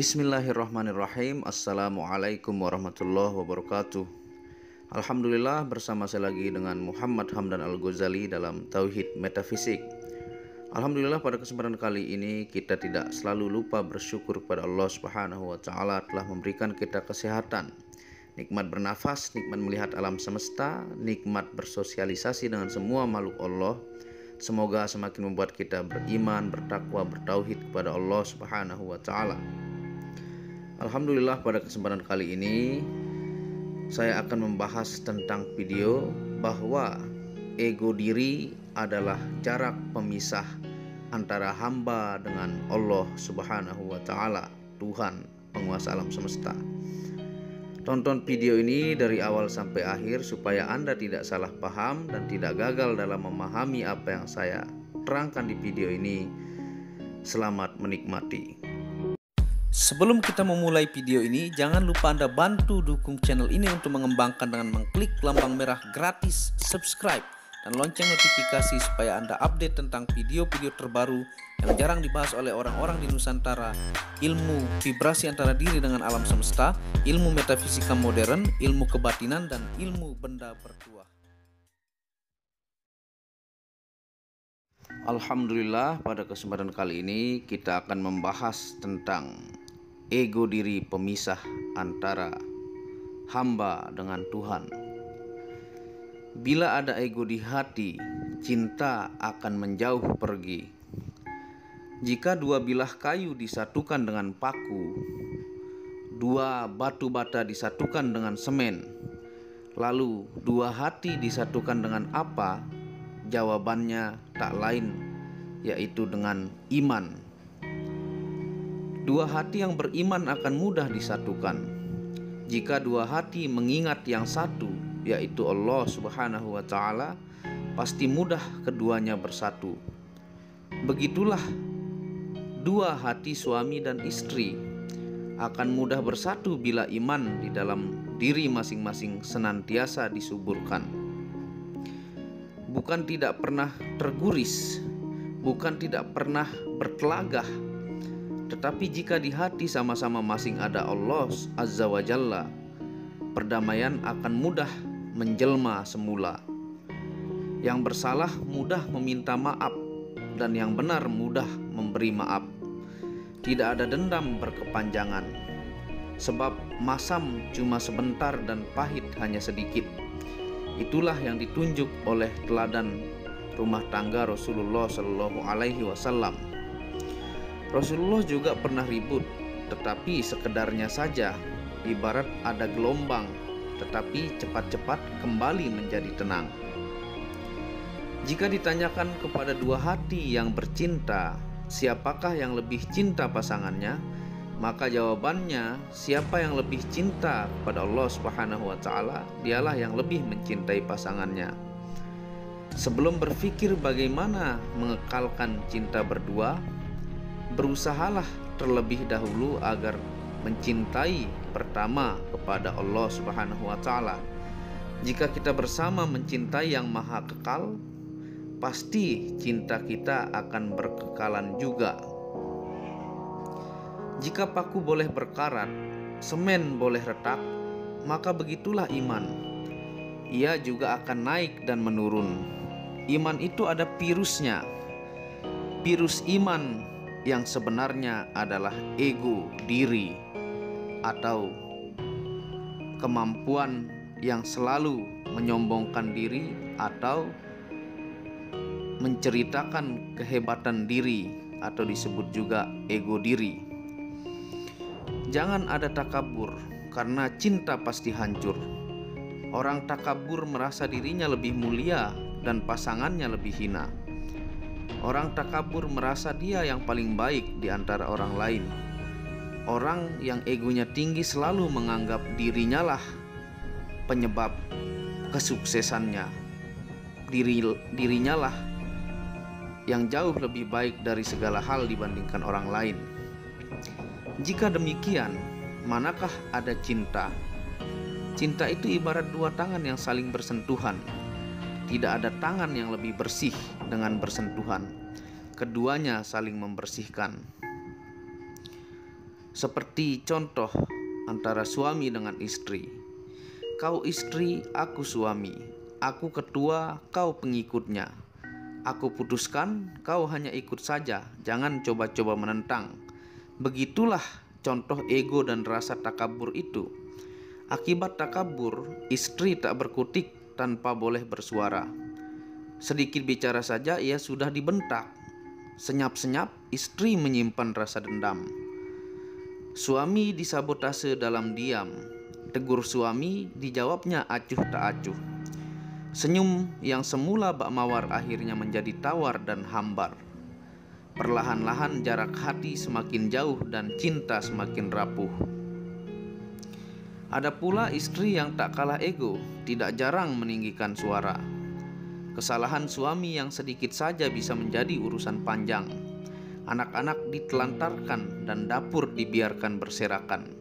Bismillahirrahmanirrahim. Assalamualaikum warahmatullahi wabarakatuh. Alhamdulillah, bersama saya lagi dengan Muhammad Hamdan Al-Ghazali dalam Tauhid Metafisik. Alhamdulillah, pada kesempatan kali ini kita tidak selalu lupa bersyukur kepada Allah Subhanahu wa Ta'ala telah memberikan kita kesehatan, nikmat bernafas, nikmat melihat alam semesta, nikmat bersosialisasi dengan semua makhluk Allah. Semoga semakin membuat kita beriman, bertakwa, bertauhid kepada Allah Subhanahu wa Ta'ala. Alhamdulillah, pada kesempatan kali ini saya akan membahas tentang video bahwa ego diri adalah jarak pemisah antara hamba dengan Allah Subhanahu wa Ta'ala, Tuhan penguasa alam semesta. Tonton video ini dari awal sampai akhir supaya Anda tidak salah paham dan tidak gagal dalam memahami apa yang saya terangkan di video ini. Selamat menikmati. Sebelum kita memulai video ini, jangan lupa Anda bantu dukung channel ini untuk mengembangkan dengan mengklik lambang merah gratis subscribe dan lonceng notifikasi supaya Anda update tentang video-video terbaru yang jarang dibahas oleh orang-orang di Nusantara, ilmu vibrasi antara diri dengan alam semesta, ilmu metafisika modern, ilmu kebatinan, dan ilmu benda bertuah. Alhamdulillah, pada kesempatan kali ini kita akan membahas tentang ego diri pemisah antara hamba dengan Tuhan. Bila ada ego di hati, cinta akan menjauh pergi. Jika dua bilah kayu disatukan dengan paku, dua batu bata disatukan dengan semen, lalu dua hati disatukan dengan apa? Jawabannya tak lain yaitu dengan iman. Dua hati yang beriman akan mudah disatukan. Jika dua hati mengingat yang satu, yaitu Allah Subhanahu wa Ta'ala, pasti mudah keduanya bersatu. Begitulah dua hati suami dan istri akan mudah bersatu bila iman di dalam diri masing-masing senantiasa disuburkan. Bukan tidak pernah terguris, bukan tidak pernah berkelagah, tetapi jika di hati sama-sama masing ada Allah Azza wa Jalla, perdamaian akan mudah menjelma semula. Yang bersalah mudah meminta maaf, dan yang benar mudah memberi maaf. Tidak ada dendam berkepanjangan, sebab masam cuma sebentar dan pahit hanya sedikit. Itulah yang ditunjuk oleh teladan rumah tangga Rasulullah Shallallahu Alaihi Wasallam. Rasulullah juga pernah ribut, tetapi sekedarnya saja, ibarat ada gelombang, tetapi cepat-cepat kembali menjadi tenang. Jika ditanyakan kepada dua hati yang bercinta, siapakah yang lebih cinta pasangannya? Maka jawabannya, siapa yang lebih cinta kepada Allah Subhanahu wa Ta'ala, dialah yang lebih mencintai pasangannya. Sebelum berpikir bagaimana mengekalkan cinta berdua, berusahalah terlebih dahulu agar mencintai pertama kepada Allah Subhanahu wa Ta'ala. Jika kita bersama mencintai yang maha kekal, pasti cinta kita akan berkekalan juga. Jika paku boleh berkarat, semen boleh retak, maka begitulah iman. Ia juga akan naik dan menurun. Iman itu ada virusnya. Virus iman yang sebenarnya adalah ego diri atau kemampuan yang selalu menyombongkan diri atau menceritakan kehebatan diri atau disebut juga ego diri. Jangan ada takabur, karena cinta pasti hancur. Orang takabur merasa dirinya lebih mulia dan pasangannya lebih hina. Orang takabur merasa dia yang paling baik di antara orang lain. Orang yang egonya tinggi selalu menganggap dirinya lah penyebab kesuksesannya. Dirinya lah yang jauh lebih baik dari segala hal dibandingkan orang lain. Jika demikian, manakah ada cinta? Cinta itu ibarat dua tangan yang saling bersentuhan. Tidak ada tangan yang lebih bersih dengan bersentuhan. Keduanya saling membersihkan. Seperti contoh antara suami dengan istri. Kau istri, aku suami. Aku ketua, kau pengikutnya. Aku putuskan, kau hanya ikut saja. Jangan coba-coba menentang. Begitulah contoh ego dan rasa takabur itu. Akibat takabur, istri tak berkutik tanpa boleh bersuara. Sedikit bicara saja ia sudah dibentak. Senyap-senyap istri menyimpan rasa dendam. Suami disabotase dalam diam. Tegur suami dijawabnya acuh tak acuh. Senyum yang semula bak mawar akhirnya menjadi tawar dan hambar. Perlahan-lahan jarak hati semakin jauh dan cinta semakin rapuh. Ada pula istri yang tak kalah ego, tidak jarang meninggikan suara. Kesalahan suami yang sedikit saja bisa menjadi urusan panjang. Anak-anak ditelantarkan dan dapur dibiarkan berserakan.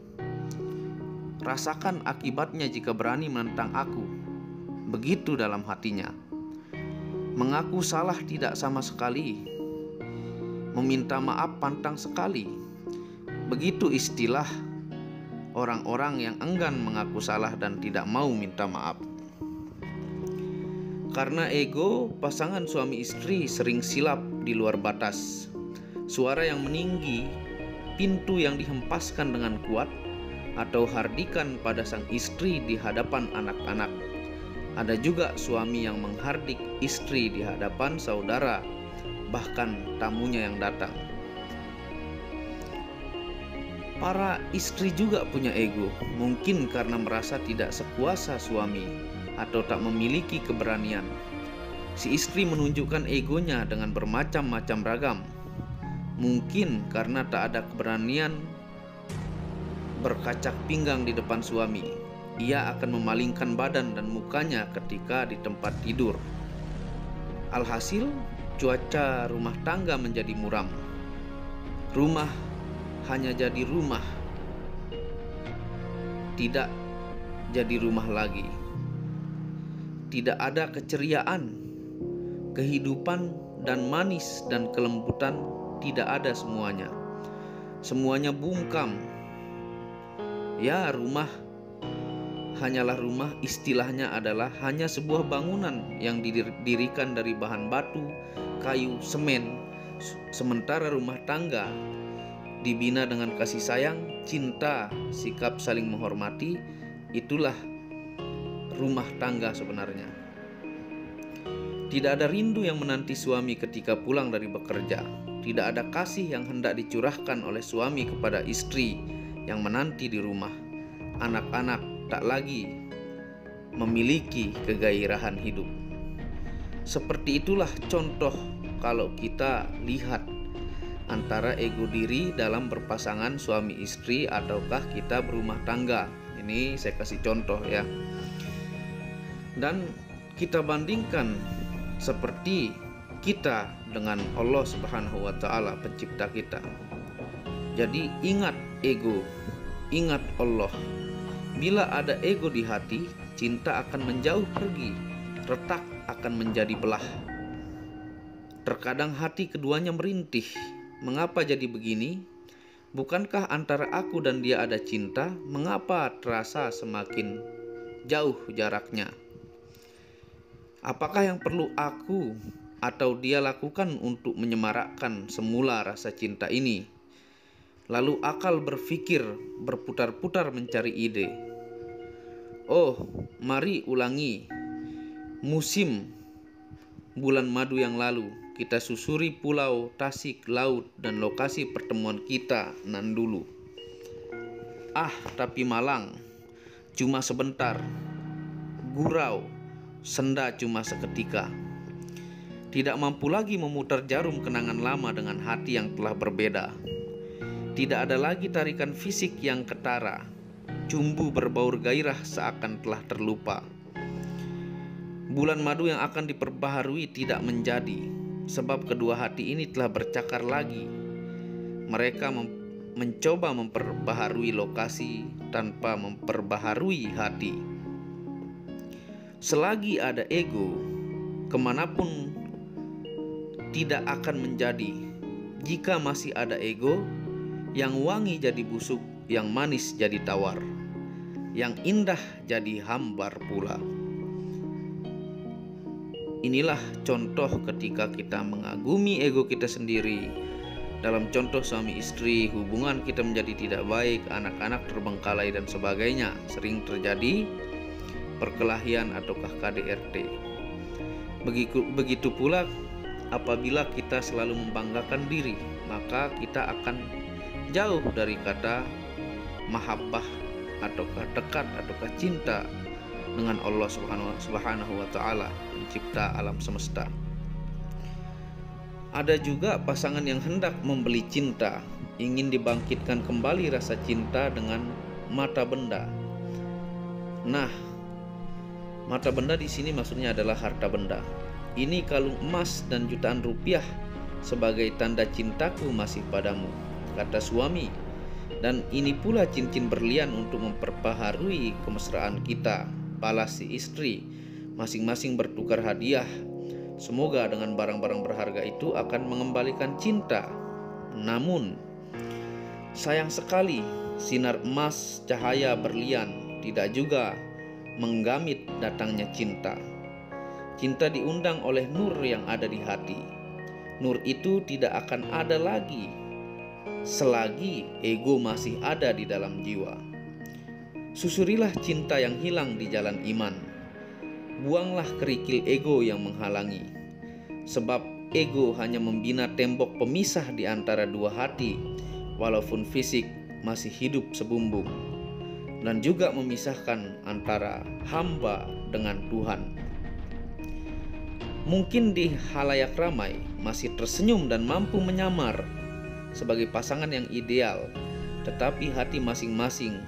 Rasakan akibatnya jika berani menentang aku. Begitu dalam hatinya. Mengaku salah tidak sama sekali. Meminta maaf pantang sekali. Begitu istilah orang-orang yang enggan mengaku salah dan tidak mau minta maaf. Karena ego, pasangan suami istri sering silap di luar batas. Suara yang meninggi, pintu yang dihempaskan dengan kuat, atau hardikan pada sang istri di hadapan anak-anak. Ada juga suami yang menghardik istri di hadapan saudara, bahkan tamunya yang datang. Para istri juga punya ego, mungkin karena merasa tidak sekuasa suami atau tak memiliki keberanian. Si istri menunjukkan egonya dengan bermacam-macam ragam. Mungkin karena tak ada keberanian berkacak pinggang di depan suami. Ia akan memalingkan badan dan mukanya ketika di tempat tidur. Alhasil, cuaca rumah tangga menjadi muram. Rumah hanya jadi rumah, tidak jadi rumah lagi. Tidak ada keceriaan, kehidupan dan manis dan kelembutan tidak ada semuanya. Semuanya bungkam. Ya, rumah hanyalah rumah, istilahnya adalah hanya sebuah bangunan yang didirikan dari bahan batu, kayu, semen. Sementara rumah tangga dibina dengan kasih sayang, cinta, sikap saling menghormati. Itulah rumah tangga sebenarnya. Tidak ada rindu yang menanti suami ketika pulang dari bekerja. Tidak ada kasih yang hendak dicurahkan oleh suami kepada istri yang menanti di rumah. Anak-anak tak lagi memiliki kegairahan hidup. Seperti itulah contoh kalau kita lihat antara ego diri dalam berpasangan suami istri ataukah kita berumah tangga. Ini saya kasih contoh ya. Dan kita bandingkan seperti kita dengan Allah Subhanahu wa taala, pencipta kita. Jadi ingat ego, ingat Allah. Bila ada ego di hati, cinta akan menjauh pergi, retak akan menjadi belah. Terkadang hati keduanya merintih. Mengapa jadi begini? Bukankah antara aku dan dia ada cinta? Mengapa terasa semakin jauh jaraknya? Apakah yang perlu aku atau dia lakukan untuk menyemarakkan semula rasa cinta ini? Lalu akal berpikir berputar-putar mencari ide. Oh, mari ulangi musim bulan madu yang lalu, kita susuri pulau, tasik, laut, dan lokasi pertemuan kita nan dulu. Tapi malang, cuma sebentar. Gurau, senda cuma seketika. Tidak mampu lagi memutar jarum kenangan lama dengan hati yang telah berbeda. Tidak ada lagi tarikan fisik yang ketara. Cumbu berbaur gairah seakan telah terlupa. Bulan madu yang akan diperbaharui tidak menjadi, sebab kedua hati ini telah bercakar lagi. Mereka mencoba memperbaharui lokasi tanpa memperbaharui hati. Selagi ada ego, kemanapun tidak akan menjadi. Jika masih ada ego, yang wangi jadi busuk, yang manis jadi tawar, yang indah jadi hambar pula. Inilah contoh ketika kita mengagumi ego kita sendiri. Dalam contoh suami istri, hubungan kita menjadi tidak baik, anak-anak terbengkalai dan sebagainya. Sering terjadi perkelahian ataukah KDRT. Begitu pula apabila kita selalu membanggakan diri, maka kita akan jauh dari kata mahabbah ataukah dekat ataukah cinta dengan Allah Subhanahu wa Ta'ala, pencipta alam semesta. Ada juga pasangan yang hendak membeli cinta, ingin dibangkitkan kembali rasa cinta dengan mata benda. Nah, mata benda di sini maksudnya adalah harta benda. Ini kalung emas dan jutaan rupiah sebagai tanda cintaku masih padamu, kata suami. Dan ini pula cincin berlian untuk memperbaharui kemesraan kita. Balas si istri, masing-masing bertukar hadiah. Semoga dengan barang-barang berharga itu akan mengembalikan cinta. Namun sayang sekali, sinar emas, cahaya berlian tidak juga menggamit datangnya cinta. Cinta diundang oleh nur yang ada di hati. Nur itu tidak akan ada lagi selagi ego masih ada di dalam jiwa. Susurilah cinta yang hilang di jalan iman. Buanglah kerikil ego yang menghalangi. Sebab ego hanya membina tembok pemisah di antara dua hati, walaupun fisik masih hidup sebumbung, dan juga memisahkan antara hamba dengan Tuhan. Mungkin di halayak ramai masih tersenyum dan mampu menyamar sebagai pasangan yang ideal, tetapi hati masing-masing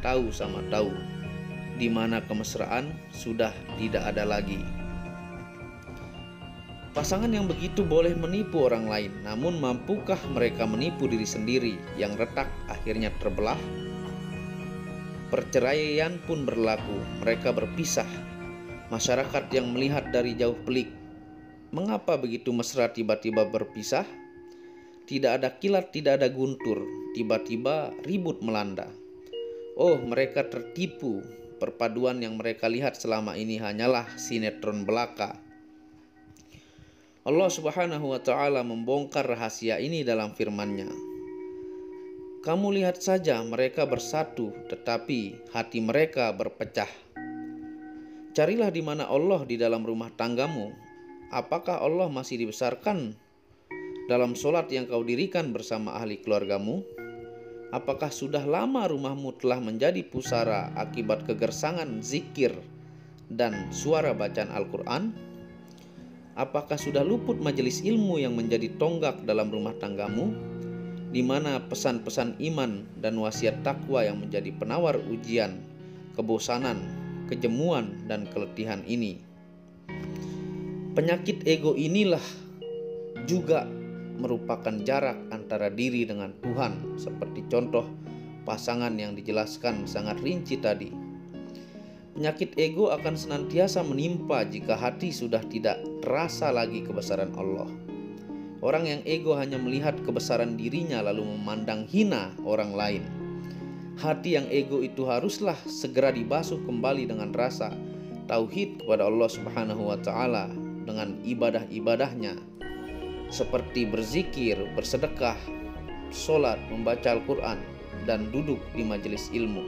tahu sama tahu di mana kemesraan sudah tidak ada lagi. Pasangan yang begitu boleh menipu orang lain, namun mampukah mereka menipu diri sendiri yang retak akhirnya terbelah? Perceraian pun berlaku, mereka berpisah. Masyarakat yang melihat dari jauh pelik, mengapa begitu mesra tiba-tiba berpisah? Tidak ada kilat, tidak ada guntur, tiba-tiba ribut melanda. Oh, mereka tertipu. Perpaduan yang mereka lihat selama ini hanyalah sinetron belaka. Allah Subhanahu wa Ta'ala membongkar rahasia ini dalam firman-Nya. Kamu lihat saja mereka bersatu, tetapi hati mereka berpecah. Carilah di mana Allah di dalam rumah tanggamu. Apakah Allah masih dibesarkan dalam solat yang kau dirikan bersama ahli keluargamu? Apakah sudah lama rumahmu telah menjadi pusara akibat kegersangan zikir dan suara bacaan Al-Quran? Apakah sudah luput majelis ilmu yang menjadi tonggak dalam rumah tanggamu, di mana pesan-pesan iman dan wasiat takwa yang menjadi penawar ujian, kebosanan, kejemuan, dan keletihan ini? Penyakit ego inilah juga merupakan jarak antara diri dengan Tuhan, seperti contoh pasangan yang dijelaskan sangat rinci tadi. Penyakit ego akan senantiasa menimpa jika hati sudah tidak terasa lagi kebesaran Allah. Orang yang ego hanya melihat kebesaran dirinya lalu memandang hina orang lain. Hati yang ego itu haruslah segera dibasuh kembali dengan rasa tauhid kepada Allah Subhanahu wa Ta'ala dengan ibadah-ibadahnya, seperti berzikir, bersedekah, sholat, membaca Al-Quran, dan duduk di majelis ilmu.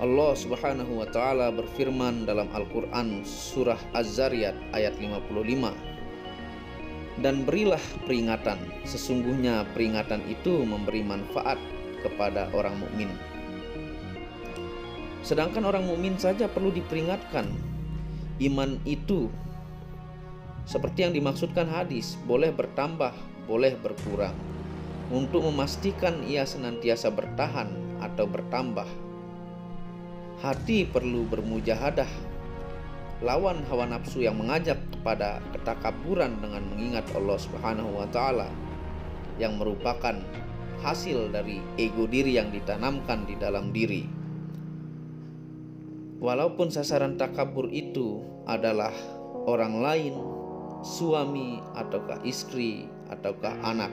Allah Subhanahu wa taala berfirman dalam Al-Qur'an surah Az-Zariyat ayat 55. Dan berilah peringatan, sesungguhnya peringatan itu memberi manfaat kepada orang mukmin. Sedangkan orang mukmin saja perlu diperingatkan. Iman itu seperti yang dimaksudkan hadis, boleh bertambah, boleh berkurang. Untuk memastikan ia senantiasa bertahan atau bertambah, hati perlu bermujahadah, lawan hawa nafsu yang mengajak kepada ketakaburan dengan mengingat Allah Subhanahu wa taala yang merupakan hasil dari ego diri yang ditanamkan di dalam diri. Walaupun sasaran takabur itu adalah orang lain, suami ataukah istri ataukah anak.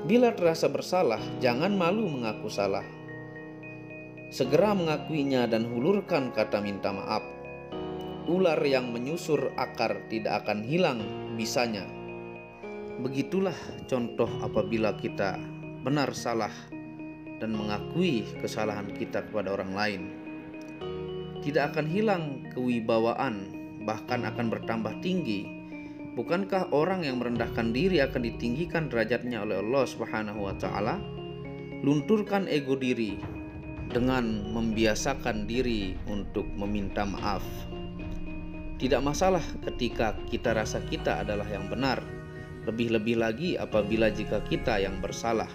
Bila terasa bersalah, jangan malu mengaku salah. Segera mengakuinya dan hulurkan kata minta maaf. Ular yang menyusur akar tidak akan hilang bisanya. Begitulah contoh apabila kita benar salah dan mengakui kesalahan kita kepada orang lain. Tidak akan hilang kewibawaan, bahkan akan bertambah tinggi. Bukankah orang yang merendahkan diri akan ditinggikan derajatnya oleh Allah Subhanahu wa taala? Lunturkan ego diri dengan membiasakan diri untuk meminta maaf. Tidak masalah ketika kita rasa kita adalah yang benar, lebih-lebih lagi apabila jika kita yang bersalah.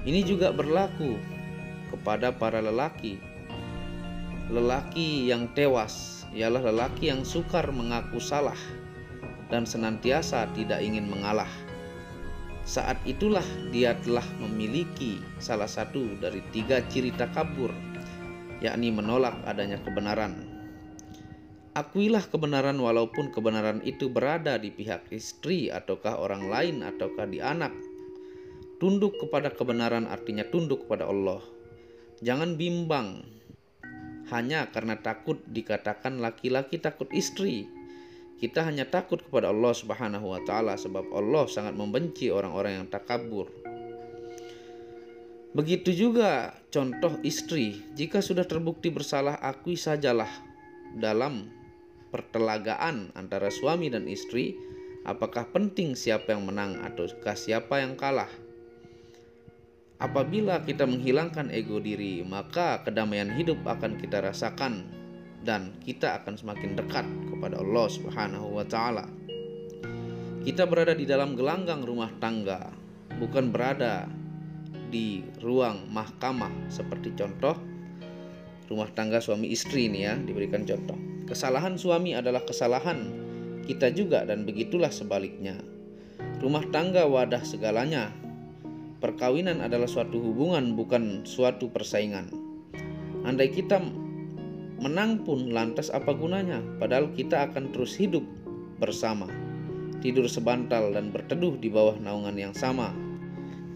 Ini juga berlaku kepada para lelaki. Lelaki yang tewas ialah lelaki yang sukar mengaku salah dan senantiasa tidak ingin mengalah. Saat itulah dia telah memiliki salah satu dari 3 ciri takabur, yakni menolak adanya kebenaran. Akuilah kebenaran walaupun kebenaran itu berada di pihak istri ataukah orang lain ataukah di anak. Tunduk kepada kebenaran artinya tunduk kepada Allah. Jangan bimbang hanya karena takut dikatakan laki-laki takut istri. Kita hanya takut kepada Allah Subhanahu wa taala sebab Allah sangat membenci orang-orang yang takabur. Begitu juga contoh istri, jika sudah terbukti bersalah, akui sajalah. Dalam pertelagaan antara suami dan istri, apakah penting siapa yang menang ataukah siapa yang kalah? Apabila kita menghilangkan ego diri, maka kedamaian hidup akan kita rasakan dan kita akan semakin dekat kepada Allah Subhanahu wa taala. Kita berada di dalam gelanggang rumah tangga, bukan berada di ruang mahkamah seperti contoh rumah tangga suami istri ini ya, diberikan contoh. Kesalahan suami adalah kesalahan kita juga dan begitulah sebaliknya. Rumah tangga wadah segalanya. Perkawinan adalah suatu hubungan, bukan suatu persaingan. Andai kita menang pun lantas apa gunanya? Padahal kita akan terus hidup bersama, tidur sebantal dan berteduh di bawah naungan yang sama.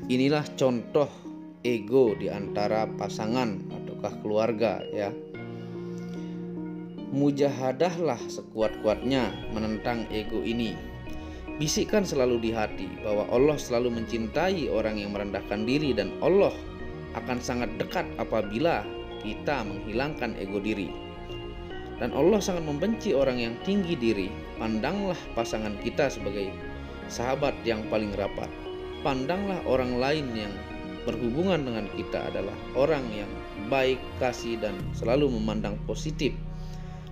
Inilah contoh ego di antara pasangan ataukah keluarga ya. Mujahadahlah sekuat-kuatnya menentang ego ini. Bisikkan selalu di hati bahwa Allah selalu mencintai orang yang merendahkan diri dan Allah akan sangat dekat apabila kita menghilangkan ego diri. Dan Allah sangat membenci orang yang tinggi diri. Pandanglah pasangan kita sebagai sahabat yang paling rapat. Pandanglah orang lain yang berhubungan dengan kita adalah orang yang baik, kasih dan selalu memandang positif.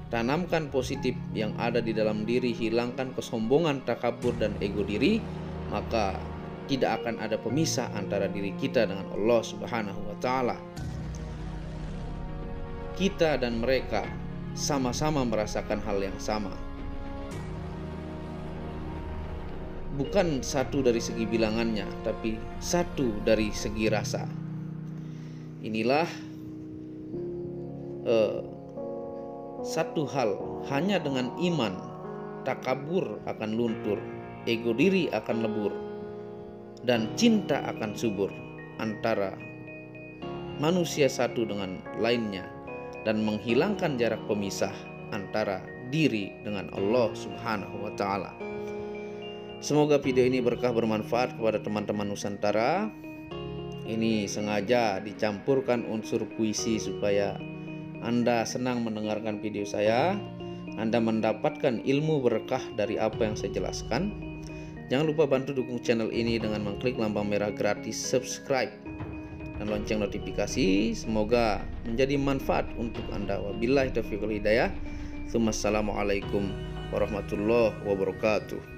Tanamkan positif yang ada di dalam diri, hilangkan kesombongan, takabur dan ego diri, maka tidak akan ada pemisah antara diri kita dengan Allah Subhanahu wa taala. Kita dan mereka sama-sama merasakan hal yang sama. Bukan satu dari segi bilangannya, tapi satu dari segi rasa. Inilah satu hal, hanya dengan iman takabur akan luntur, ego diri akan lebur, dan cinta akan subur antara manusia satu dengan lainnya dan menghilangkan jarak pemisah antara diri dengan Allah Subhanahu wa taala. Semoga video ini berkah bermanfaat kepada teman-teman Nusantara. Ini sengaja dicampurkan unsur puisi supaya Anda senang mendengarkan video saya, Anda mendapatkan ilmu berkah dari apa yang saya jelaskan. Jangan lupa bantu dukung channel ini dengan mengklik lambang merah gratis subscribe dan lonceng notifikasi. Semoga menjadi manfaat untuk Anda. Wabillahi taufiq wal hidayah. Assalamualaikum warahmatullahi wabarakatuh.